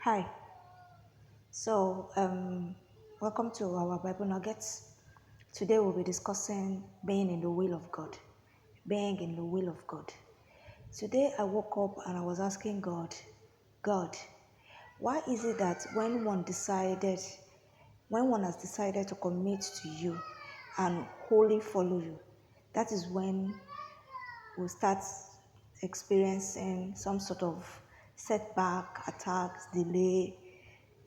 Hi. So, welcome to our Bible Nuggets. Today we'll be discussing being in the will of God. Being in the will of God. Today I woke up and I was asking God, why is it that when one has decided to commit to you and wholly follow you, that is when we start experiencing some sort of setback, attacks, delay,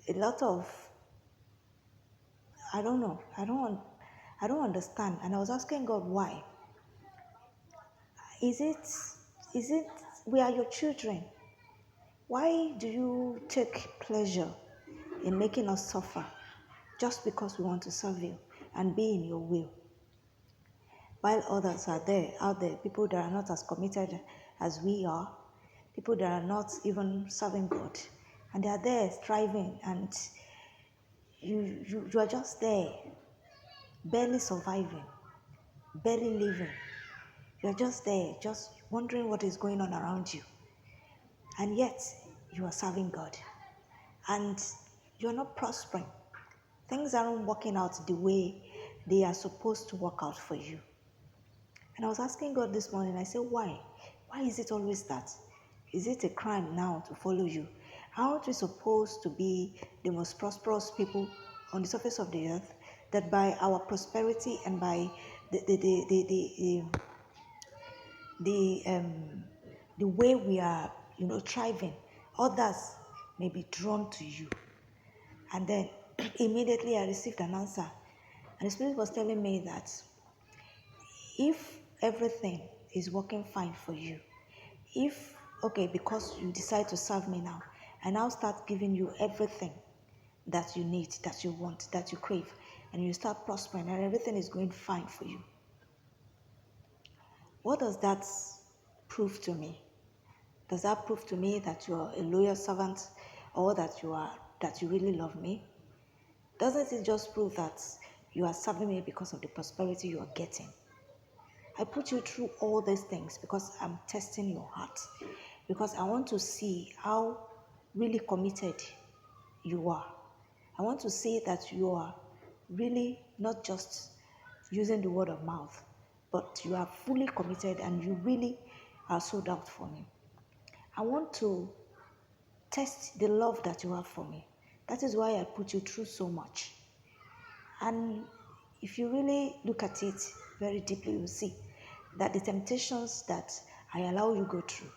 a lot of I don't know. I don't understand. And I was asking God why. Is it is it we are your children? Why do you take pleasure in making us suffer just because we want to serve you and be in your will? While others are there, out there, people that are not as committed as we are, people that are not even serving God, and they are there striving, and you are just there, barely surviving, barely living. You're just there, just wondering what is going on around you. And yet, you are serving God. And you're not prospering. Things aren't working out the way they are supposed to work out for you. And I was asking God this morning, I said, why? Why is it always that? Is it a crime now to follow you? Aren't we supposed to be the most prosperous people on the surface of the earth? That by our prosperity and by the the way we are, thriving, others may be drawn to you. And then immediately I received an answer. And the Spirit was telling me that if everything is working fine for you, if, okay, because you decide to serve me now, I now start giving you everything that you need, that you want, that you crave, and you start prospering and everything is going fine for you. What does that prove to me? Does that prove to me that you are a loyal servant or that you really love me? Doesn't it just prove that you are serving me because of the prosperity you are getting? I put you through all these things because I'm testing your heart. Because I want to see how really committed you are. I want to see that you are really not just using the word of mouth, but you are fully committed and you really are sold out for me. I want to test the love that you have for me. That is why I put you through so much. And if you really look at it very deeply, you'll see that the temptations that I allow you go through,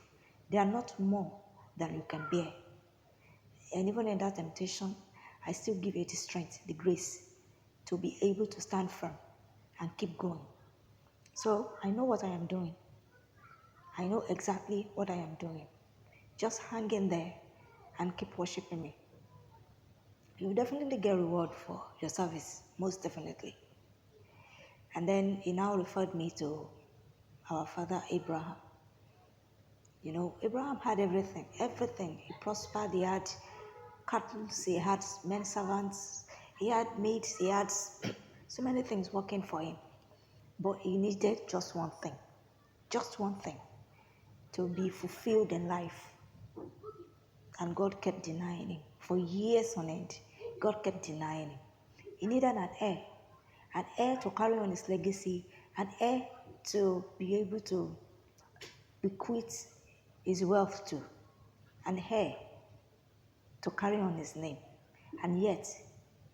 they are not more than you can bear. And even in that temptation, I still give you the strength, the grace to be able to stand firm and keep going. So I know what I am doing. I know exactly what I am doing. Just hang in there and keep worshiping me. You will definitely get reward for your service, most definitely. And then he now referred me to our father Abraham. Abraham had everything, everything. He prospered, he had cattle, he had men servants, he had maids, he had so many things working for him. But he needed just one thing to be fulfilled in life. And God kept denying him. For years on end, God kept denying him. He needed an heir to carry on his legacy, an heir to be able to bequeath his wealth to, an heir to carry on his name. And yet,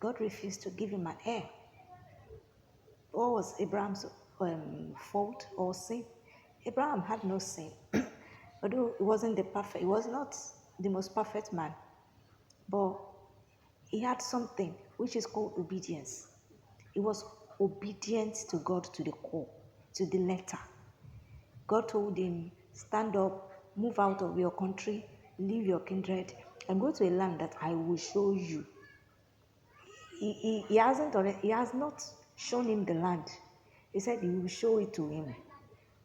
God refused to give him an heir. What was Abraham's fault or sin? Abraham had no sin. Although he was not the most perfect man, but he had something which is called obedience. He was obedient to God to the core, to the letter. God told him, stand up, move out of your country, leave your kindred, and go to a land that I will show you. He has not shown him the land. He said he will show it to him,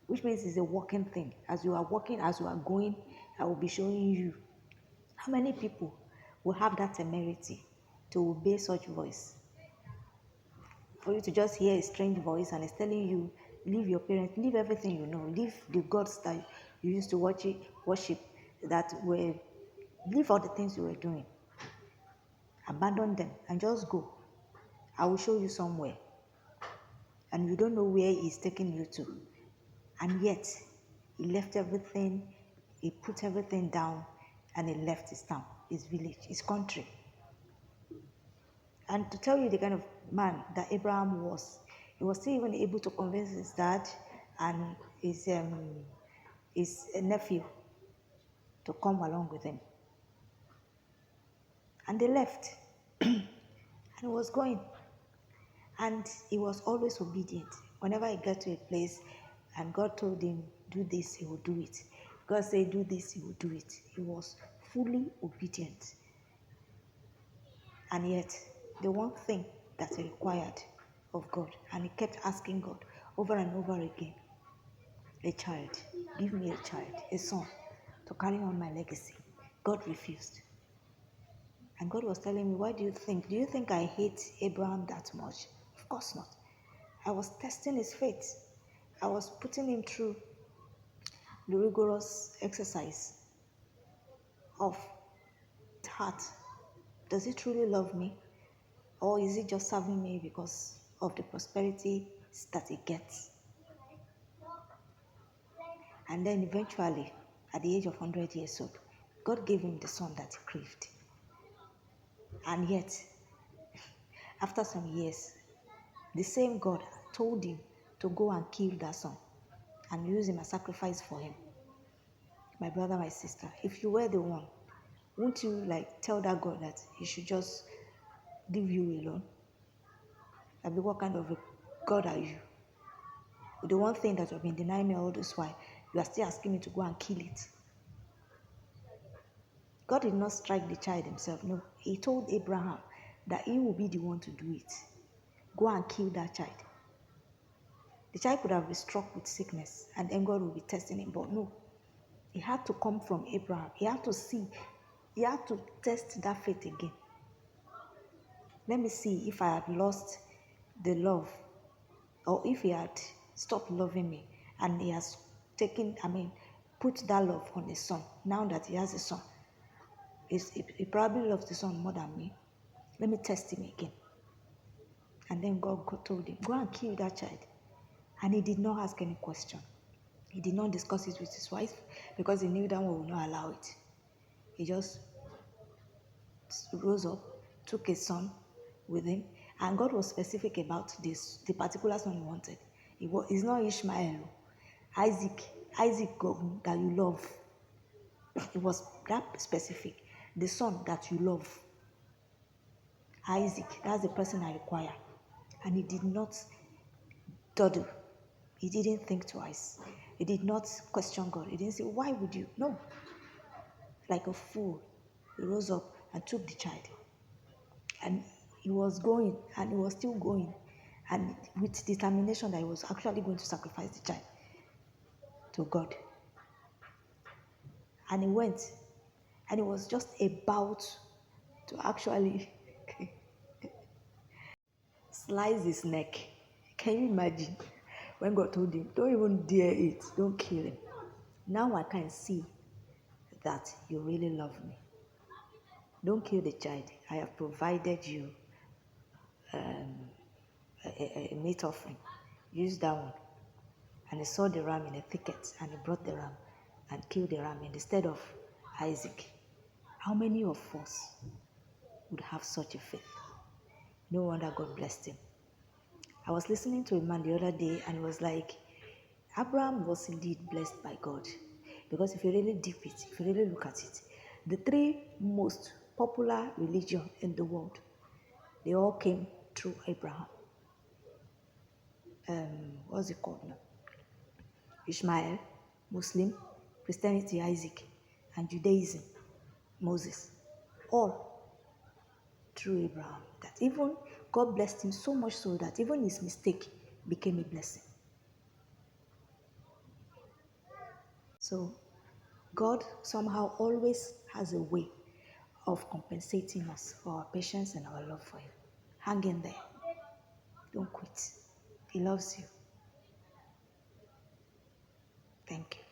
which means it's a working thing. As you are walking, as you are going, I will be showing you. How many people will have that temerity to obey such voice? For you to just hear a strange voice and it's telling you, leave your parents, leave everything you know, leave the gods that you used to worship, leave all the things you were doing. Abandon them and just go. I will show you somewhere. And you don't know where he's taking you to. And yet, he left everything, he put everything down, and he left his town, his village, his country. And to tell you the kind of man that Abraham was, he was still even able to convince his dad and his nephew to come along with him. And they left. And he was going. And he was always obedient. Whenever he got to a place and God told him, do this, he would do it. God said, do this, he would do it. He was fully obedient. And yet, the one thing that he required of God, and he kept asking God over and over again, a child, give me a child, a son, to carry on my legacy. God refused. And God was telling me, why do you think I hate Abraham that much? Of course not. I was testing his faith. I was putting him through the rigorous exercise of his heart. Does he truly love me? Or is he just serving me because of the prosperity that he gets? And then eventually, at the age of 100 years old, God gave him the son that he craved. And yet, after some years, the same God told him to go and kill that son and use him as sacrifice for him. My brother, my sister, if you were the one, won't you tell that God that he should just leave you alone? What kind of a God are you? The one thing that you have been denying me all this while, you are still asking me to go and kill it. God did not strike the child himself. No, he told Abraham that he will be the one to do it. Go and kill that child. The child could have been struck with sickness and then God will be testing him, but no. It had to come from Abraham. He had to see. He had to test that faith again. Let me see if I had lost the love, or if he had stopped loving me and he has put that love on his son. Now that he has a son, he probably loves the son more than me. Let me test him again. And then God told him, go and kill that child. And he did not ask any question. He did not discuss it with his wife because he knew that one would not allow it. He just rose up, took a son with him, and God was specific about the particular son he wanted. It's not Ishmael, Isaac that you love. It was that specific. The son that you love. Isaac, that's the person I require. And he did not dawdle. He didn't think twice. He did not question God. He didn't say, why would you? No. Like a fool, he rose up and took the child. And he was going, and he was still going, and with determination that he was actually going to sacrifice the child to God. And he went, and he was just about to actually slice his neck. Can you imagine? When God told him, don't even dare it, don't kill him. Now I can see that you really love me. Don't kill the child. I have provided you a meat offering. Use that one. And he saw the ram in a thicket, and he brought the ram and killed the ram instead of Isaac. How many of us would have such a faith? No wonder God blessed him. I was listening to a man the other day, and it was like, Abraham was indeed blessed by God. Because if you really deep it, if you really look at it, the three most popular religions in the world, they all came through Abraham. What's it called now? Ishmael, Muslim, Christianity, Isaac, and Judaism, Moses. All through Abraham. That even God blessed him so much so that even his mistake became a blessing. So God somehow always has a way of compensating us for our patience and our love for him. Hang in there. Don't quit. He loves you. Thank you.